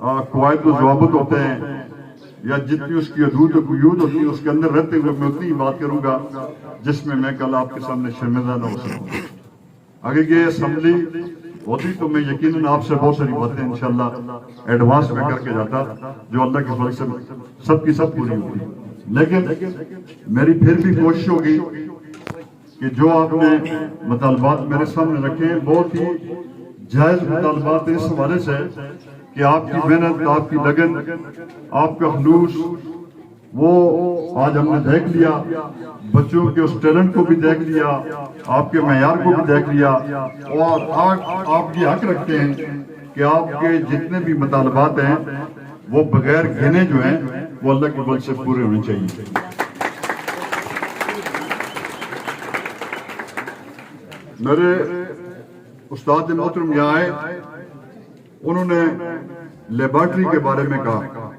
قواعد و ضوابط ہوتے ہیں یا جتنی اس کی حدود و قیود ہوتی ہے اس کے اندر رہتے ہوئے میں اتنی ہی بات کروں گا جس میں میں کل آپ کے سامنے شرمندہ نہ ہو سکوں. اگر یہ اسمبلی ہوتی تو میں یقیناً آپ سے بہت ساری باتیں انشاءاللہ ایڈوانس میں کر کے جاتا جو اللہ کے فضل سے سب کی سب پوری ہوتی. لیکن میری پھر بھی کوشش ہوگی کہ جو آپ نے مطالبات میرے سامنے رکھے ہیں بہت ہی جائز مطالبات اس حوالے سے کہ آپ کی محنت، آپ کی لگن، آپ کا خلوص وہ آج ہم نے دیکھ لیا، بچوں کے اس ٹیلنٹ کو بھی دیکھ لیا، آپ کے معیار کو بھی دیکھ لیا، اور آج آپ یہ حق رکھتے ہیں کہ آپ کے جتنے بھی مطالبات ہیں وہ بغیر گنے جو ہیں وہ اللہ کے فضل سے پورے ہونے چاہیے. میرے استاد محترم یہاں آئے، انہوں نے لیبارٹری کے بارے میں کہا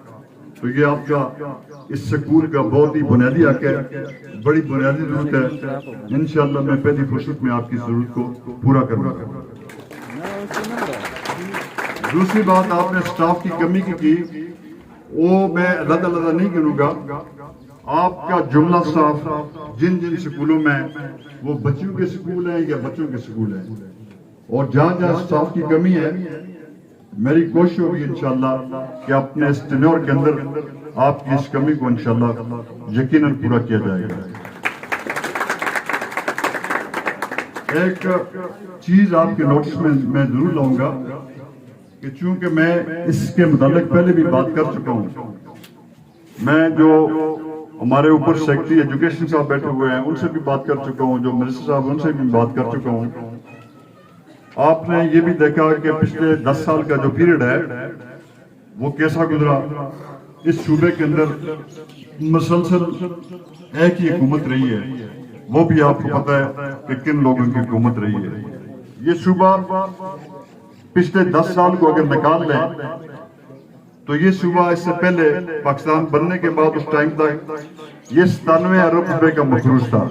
تو یہ آپ کا اس سکول کا بہت ہی بنیادی حق ہے، بڑی بنیادی ضرورت ہے. انشاءاللہ میں پہلی فرصت میں آپ کی ضرورت کو پورا کروں گا. دوسری بات آپ نے سٹاف کی کمی کی وہ میں علیحدہ نہیں گنوں گا. آپ کا جملہ صاف جن سکولوں میں وہ بچیوں کے سکول ہیں یا بچوں کے سکول ہیں اور جہاں جہاں سٹاف کی کمی ہے میری کوشش ہوگی انشاءاللہ کہ اپنے اس ٹینیور کے اندر آپ کی اس کمی کو انشاءاللہ یقیناً پورا کیا جائے گا. ایک چیز آپ کے نوٹس میں ضرور لاؤں گا کہ چونکہ میں اس کے متعلق پہلے بھی بات کر چکا ہوں، میں جو ہمارے اوپر سیکرٹری ایجوکیشن صاحب بیٹھے ہوئے ہیں ان سے بھی بات کر چکا ہوں، جو منسٹر صاحب ان سے بھی بات کر چکا ہوں. آپ نے یہ بھی دیکھا کہ پچھلے 10 سال کا جو پیریڈ ہے وہ کیسا گزرا. اس صوبے کے اندر مسلسل ایک ہی حکومت رہی ہے، وہ بھی آپ کو پتہ ہے کہ کن لوگوں کی حکومت رہی ہے. یہ صوبہ پچھلے 10 سال کو اگر نکال لیں تو یہ صوبہ اس سے پہلے پاکستان بننے کے بعد اس ٹائم تک یہ 97 ارب روپے کا مخروج تھا،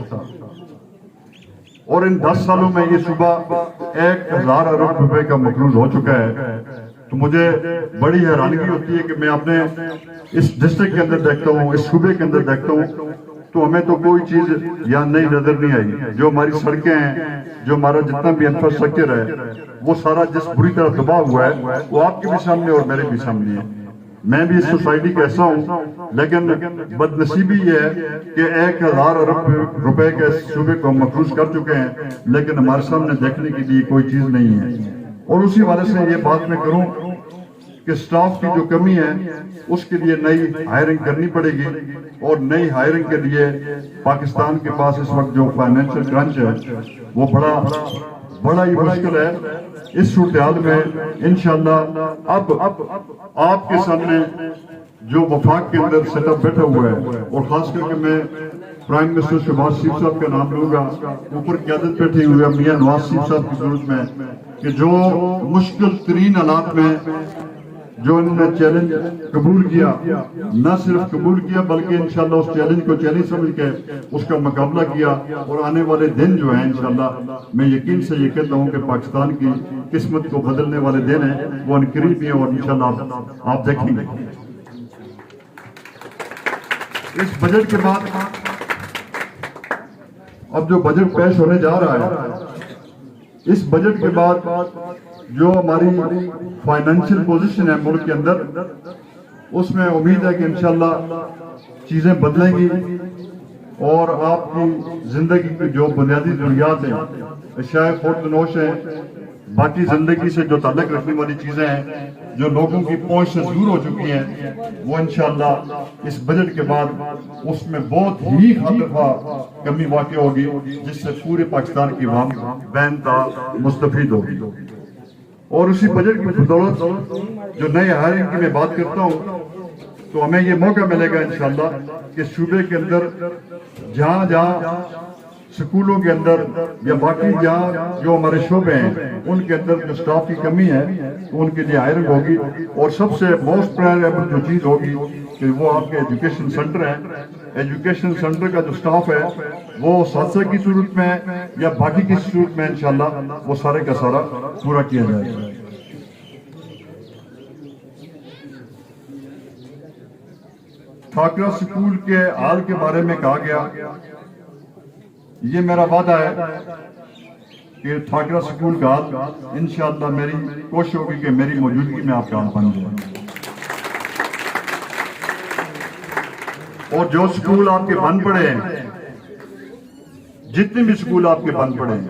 اور ان 10 سالوں میں یہ صوبہ 1000 ارب روپے کا مخروج ہو چکا ہے. تو مجھے بڑی حیرانگی ہوتی ہے کہ میں اپنے اس ڈسٹرکٹ کے اندر دیکھتا ہوں، اس صوبے کے اندر دیکھتا ہوں تو ہمیں تو کوئی چیز یہاں نئی نظر نہیں آئی. جو ہماری سڑکیں ہیں، جو ہمارا جتنا بھی انفراسٹرکچر ہے وہ سارا جس بری طرح تباہ ہوا ہے وہ آپ کے بھی سامنے اور میرے بھی سامنے ہے. میں بھی اس سوسائٹی کا ایسا ہوں، لیکن بد نصیبی یہ ہے کہ 1000 ارب روپے کے صوبے کو ہم مفروض کر چکے ہیں لیکن ہمارے سامنے دیکھنے کے لیے کوئی چیز نہیں ہے. اور اسی وجہ سے یہ بات میں کروں کہ سٹاف کی جو کمی ہے اس کے لیے نئی ہائرنگ کرنی پڑے گی، اور نئی ہائرنگ کے لیے پاکستان کے پاس اس وقت جو فائنینشل کرنچ ہے وہ بڑا ہی مشکل ہے. اس صورتحال میں انشاءاللہ اب آپ کے سامنے جو وفاق کے اندر سیٹ اپ بیٹھا ہوا ہے، اور خاص کر کے میں پرائم منسٹر شہباز شریف صاحب کا نام لوں گا، اوپر قیادت بیٹھی ہوئی ہے میاں نواز شریف صاحب کی ضرورت میں کہ جو مشکل ترین حالات میں جو انہوں نے چیلنج قبول کیا، نہ صرف قبول کیا بلکہ انشاءاللہ اس چیلنج کو چیلنج سمجھ کے اس کا مقابلہ کیا. اور آنے والے دن جو ہیں انشاءاللہ میں یقین سے یہ کہتا ہوں کہ پاکستان کی قسمت کو بدلنے والے دن ہیں، وہ انقریب ہیں اور انشاءاللہ آپ دیکھیں گے. اس بجٹ کے بعد اب جو بجٹ پیش ہونے جا رہا ہے، اس بجٹ کے بعد جو ہماری فائنینشل پوزیشن ہے ملک کے اندر، اس میں امید ہے کہ انشاءاللہ چیزیں بدلیں گی اور آپ کی زندگی کی جو بنیادی ضروریات ہیں، اشیاء خوردنوش ہیں، باقی زندگی سے جو تعلق رکھنے والی چیزیں ہیں جو لوگوں کی پہنچ سے دور ہو چکی ہیں، وہ انشاءاللہ اس بجٹ کے بعد اس میں بہت ہی خاطرخواہ کمی واقع ہوگی جس سے پورے پاکستان کی عوام بہنتا مستفید ہوگی. اور اسی بجٹ کی بدولت جو نئے ہائرنگ کی میں بات کرتا ہوں تو ہمیں یہ موقع ملے گا انشاءاللہ کہ صوبے کے اندر جہاں سکولوں کے اندر یا باقی جہاں جو ہمارے شعبے ہیں ان کے اندر جو سٹاف کی کمی ہے ان کے لیے ہائرنگ ہوگی. اور سب سے موسٹ پرائرٹی جو چیز ہوگی کہ وہ آپ کے ایجوکیشن سینٹر ہیں. ایجوکیشن سینٹر کا جو سٹاف ہے وہ اساتذہ کی صورت میں یا باقی کی صورت میں انشاءاللہ وہ سارے کا سارا پورا کیا جائے گا. ٹھاکرا سکول کے حال کے بارے میں کہا گیا. یہ میرا وعدہ ہے کہ ٹھاکرا سکول کا حال انشاءاللہ میری کوشش ہوگی کہ میری موجودگی میں آپ کا حال بن جائے. اور جو سکول آپ کے بند پڑے ہیں, جتنے بھی سکول آپ کے بند پڑے ہیں,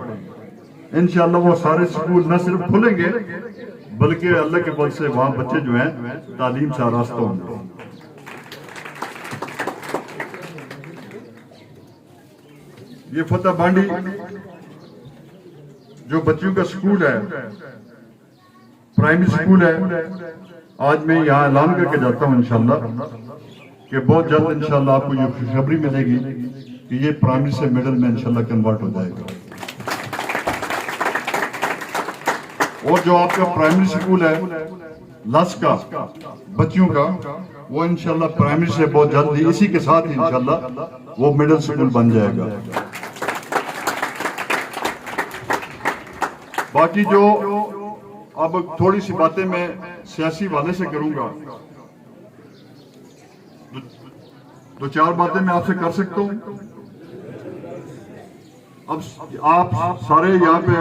انشاءاللہ وہ سارے سکول نہ صرف کھلیں گے بلکہ اللہ کے فضل سے وہاں بچے جو ہیں تعلیم سے آراستہ ہوں گے. یہ فتح بانڈی جو بچوں کا سکول ہے, پرائمری سکول ہے, آج میں یہاں اعلان کر کے جاتا ہوں انشاءاللہ کہ بہت جلد انشاءاللہ آپ کو یہ خوشخبری ملے گی کہ یہ پرائمری سے مڈل میں انشاءاللہ کنورٹ ہو جائے گا. اور جو آپ کا پرائمری سکول ہے لس کا بچوں کا, وہ انشاءاللہ پرائمری سے بہت جلد اسی کے ساتھ انشاءاللہ وہ مڈل سکول بن جائے گا. باقی جو اب تھوڑی سی باتیں میں سیاسی والے سے کروں گا, دو چار باتیں میں آپ سے کر سکتا ہوں. اب آپ سارے یہاں پہ,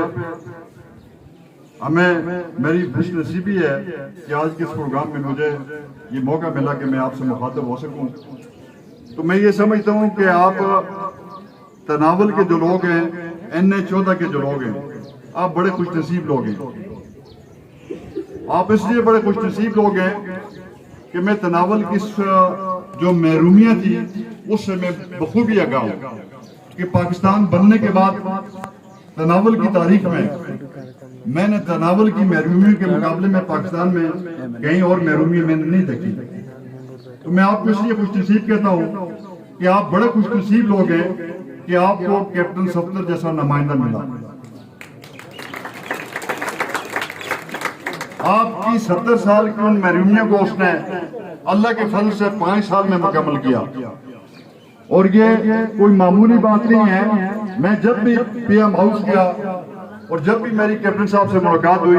ہمیں میری خوش نصیبی ہے کہ آج کے اس پروگرام میں مجھے یہ موقع ملا کہ میں آپ سے مخاطب ہو سکوں. تو میں یہ سمجھتا ہوں کہ آپ تناول کے جو لوگ ہیں, NA14 کے جو لوگ ہیں, آپ بڑے خوش نصیب لوگ ہیں. آپ اس لیے بڑے خوش نصیب لوگ ہیں کہ میں تناول کی جو محرومیاں تھی اس سے میں بخوبی آگاہ ہوں کہ پاکستان بننے کے بعد تناول کی تاریخ میں نے تناول کی محرومیوں کے مقابلے میں پاکستان میں کہیں اور محرومی میں نے نہیں دیکھی. تو میں آپ کو اس لیے خوش نصیب کہتا ہوں کہ آپ بڑے خوش نصیب لوگ ہیں کہ آپ کو کیپٹن صفدر جیسا نمائندہ ملا. آپ کی 70 سال کی ان محرومیوں کو اس نے اللہ کے فضل سے 5 سال میں مکمل کیا. اور یہ کوئی معمولی بات نہیں ہے. میں جب بھی پی ایم ہاؤس گیا اور جب بھی میری کیپٹن صاحب سے ملاقات ہوئی,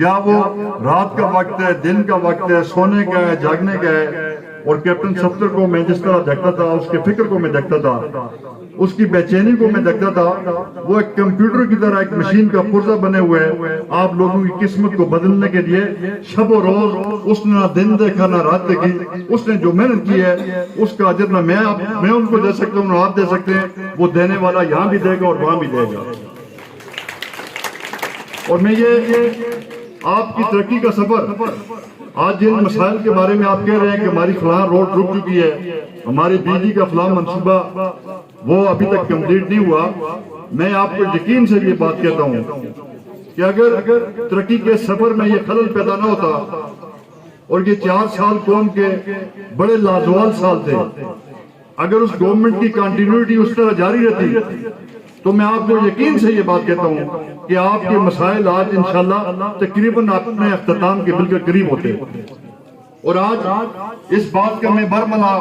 یا وہ رات کا وقت ہے, دن کا وقت ہے, سونے کا ہے, جاگنے کا ہے, اور کیپٹن صفدر کو میں جس طرح دیکھتا تھا, اس کے فکر کو میں دیکھتا تھا, اس کی بے چینی کو میں دیکھتا تھا, وہ ایک کمپیوٹر کی طرح ایک مشین کا پرزہ بنے ہوئے آپ لوگوں کی قسمت کو بدلنے کے لیے شب و روز اس نے نہ دن دیکھا نہ رات دیکھی. اس نے جو محنت کی ہے اس کا اجر نہ میں ان کو دے سکتا ہوں نہ آپ دے سکتے ہیں, وہ دینے والا یہاں بھی دے گا اور وہاں بھی دے گا. اور میں یہ آپ کی ترقی کا سفر, آج جن مسائل کے بارے میں آپ کہہ رہے ہیں کہ ہماری فلاں روڈ رک چکی ہے, ہماری بجلی کا فلاں منصوبہ وہ ابھی تک کمپلیٹ نہیں ہوا, میں آپ کو یقین سے یہ بات کہتا ہوں کہ اگر ترقی کے سفر میں یہ خلل پیدا نہ ہوتا, اور یہ 4 سال قوم کے بڑے لازوال سال تھے, اگر اس گورنمنٹ کی کنٹینیوٹی اس طرح جاری رہتی, تو میں آپ کو یقین سے یہ بات کہتا ہوں کہ آپ کے مسائل آج انشاءاللہ تقریباً اپنے اختتام کے بالکل قریب ہوتے. اور آج اس بات کا میں برملا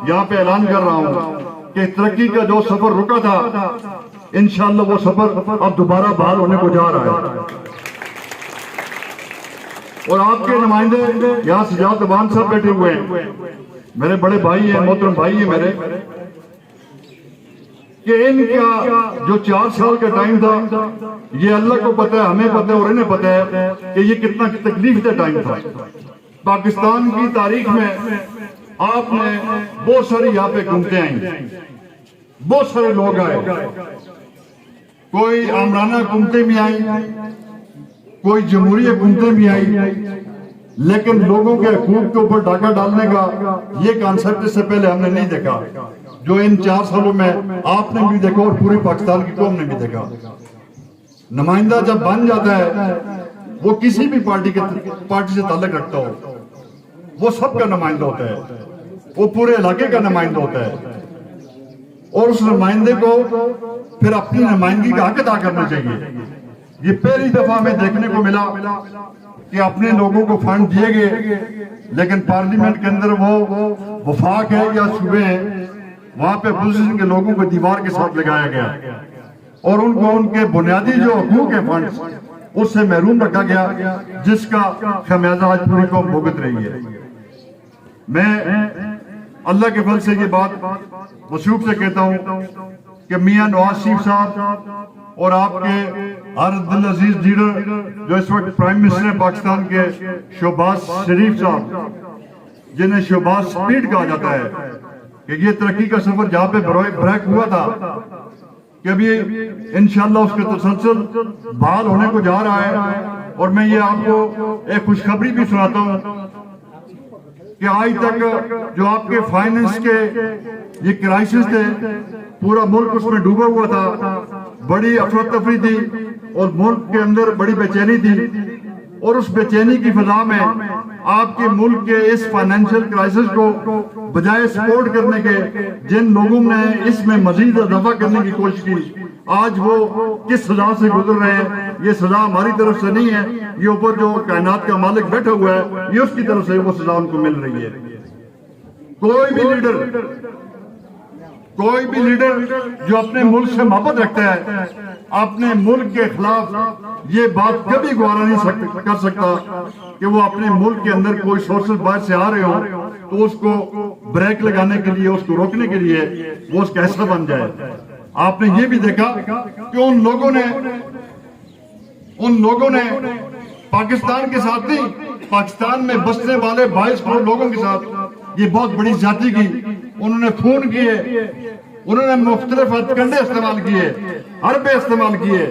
یہاں پہ اعلان کر رہا ہوں کہ ترقی کا جو سفر رکا تھا انشاءاللہ وہ سفر اب دوبارہ بحال ہونے کو جا رہا ہے. اور آپ کے نمائندے یہاں سجاد ابان صاحب بیٹھے ہوئے ہیں, میرے بڑے بھائی ہیں, محترم بھائی ہیں میرے, کہ ان کا جو 4 سال کا ٹائم تھا یہ اللہ کو پتہ ہے, ہمیں پتہ ہے اور انہیں پتہ ہے کہ یہ کتنا تکلیف دہ ٹائم تھا. پاکستان کی تاریخ میں آپ نے بہت ساری یہاں پہ گھومتے آئیں, بہت سارے لوگ آئے, کوئی آمرانہ حکومتیں بھی آئیں, کوئی جمہوری حکومتیں بھی آئیں, لیکن لوگوں کے حقوق کے اوپر ڈاکہ ڈالنے کا یہ کانسیپٹ اس سے پہلے ہم نے نہیں دیکھا, جو ان 4 سالوں میں آپ نے بھی دیکھا اور پوری پاکستان کی قوم نے بھی دیکھا. نمائندہ جب بن جاتا ہے وہ کسی بھی پارٹی سے تعلق رکھتا ہو, وہ سب کا نمائندہ ہوتا ہے, وہ پورے علاقے کا نمائندہ ہوتا ہے, اور اس نمائندے کو پھر اپنی نمائندگی کا حق ادا کرنا چاہیے. یہ پہلی دفعہ ہمیں دیکھنے کو ملا کہ اپنے لوگوں کو فنڈ دیے گئے, لیکن پارلیمنٹ کے اندر وہ وفاق ہے یا صوبے ہیں, وہاں پہ اپوزیشن کے لوگوں کو دیوار کے ساتھ لگایا گیا اور ان کو ان کے بنیادی جو حقوق ہیں فنڈ اس سے محروم رکھا گیا, جس کا خمیازہ آج پوری قوم بھگت رہی ہے. میں اللہ کے فضل سے یہ بات وثوق سے کہتا ہوں کہ میاں نواز شریف صاحب اور آپ کے ہر دل عزیز لیڈر جو اس وقت پرائم منسٹر ہیں پاکستان کے، شہباز شریف صاحب، جنہیں شہباز سپیڈ کہا جاتا ہے، کہ یہ ترقی کا سفر جہاں پہ بریک ہوا تھا کہ ابھی انشاءاللہ اس کا تسلسل بحال ہونے کو جا رہا ہے۔ اور میں یہ آپ کو ایک خوشخبری بھی سناتا ہوں کہ آج تک جو آپ کے فائننس کے یہ کرائسس تھے، پورا ملک اس میں ڈوبا ہوا تھا، بڑی افراتفری تھی اور ملک کے اندر بڑی بے چینی تھی، اور اس بے چینی کی فضا میں آپ کے ملک کے اس فائنینشیل کرائسس کو بجائے سپورٹ کرنے کے جن لوگوں نے اس میں مزید اضافہ کرنے کی کوشش کی، آج وہ کس سزا سے گزر رہے ہیں۔ یہ سزا ہماری طرف سے نہیں ہے، یہ اوپر جو کائنات کا مالک بیٹھا ہوا ہے یہ اس کی طرف سے وہ سزا ان کو مل رہی ہے۔ کوئی بھی لیڈر جو اپنے ملک سے محبت رکھتا ہے، اپنے ملک کے خلاف یہ بات کبھی گوارا نہیں کر سکتا کہ وہ اپنے ملک کے اندر کوئی سورسز باہر سے آ رہے ہوں تو اس کو بریک لگانے کے لیے، اس کو روکنے کے لیے وہ اس کا حصہ بن جائے۔ آپ نے یہ بھی دیکھا کہ ان لوگوں نے پاکستان کے ساتھ نہیں، پاکستان میں بسنے والے 22 کروڑ لوگوں کے ساتھ یہ بہت بڑی زیادتی کی۔ انہوں نے فون کیے، انہوں نے مختلف ہتھکنڈے استعمال کیے، حربے استعمال کیے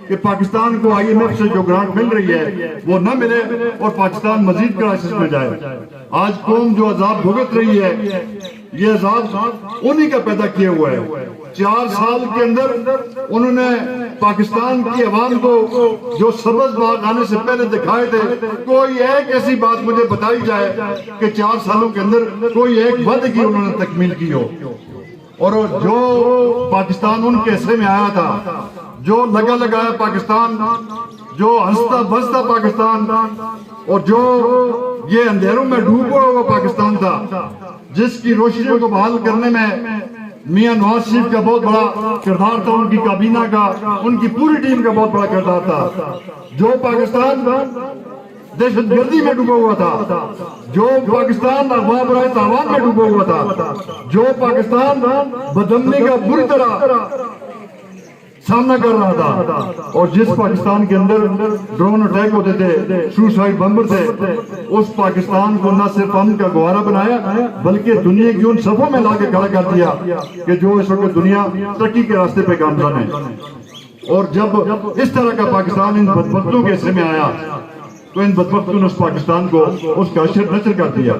کہ پاکستان کو IMF سے جو گرانٹ مل رہی ہے وہ نہ ملے اور پاکستان مزید کرائسس میں جائے۔ آج قوم جو عذاب بھگت رہی ہے، یہ عذاب انہی کا پیدا کیا ہوا ہے۔ 4 سال کے اندر انہوں نے پاکستان کی عوام کو جو سبز باغ آنے سے پہلے دکھائے تھے، کوئی ایک ایسی بات مجھے بتائی جائے کہ 4 سالوں کے اندر کوئی ایک وعدے کی انہوں نے تکمیل کی ہو۔ اور جو پاکستان ان کے حصے میں آیا تھا، جو لگا لگایا پاکستان، جو ہنستا بستا پاکستان، اور جو یہ اندھیروں میں ڈوبا ہوا پاکستان تھا، جس کی روشنیوں کو بحال کرنے میں میاں نواز شریف کا بہت بڑا کردار تھا، ان کی کابینہ کا، ان کی پوری ٹیم کا بہت بڑا کردار تھا۔ جو پاکستان دہشت گردی میں ڈوبا ہوا تھا، جو پاکستان اغوا برائے تاوان میں ڈوبا ہوا تھا، جو پاکستان بدامنی کا بری طرح سامنا کر رہا تھا، اور جس پاکستان کے اندر ڈرون اٹیک ہوتے تھے، سوسائڈ بمبر تھے، اس پاکستان کو نہ صرف امن کا گوہرا بنایا بلکہ دنیا کی ان صفوں میں لا کے کھڑا کر دیا کہ جو اس وقت دنیا ترقی کے راستے پہ گامزن ہے۔ اور جب اس طرح کا پاکستان ان بدبختوں کے حصے میں آیا تو ان بدبختوں نے اس پاکستان کو اس کا اشر نچر کر دیا۔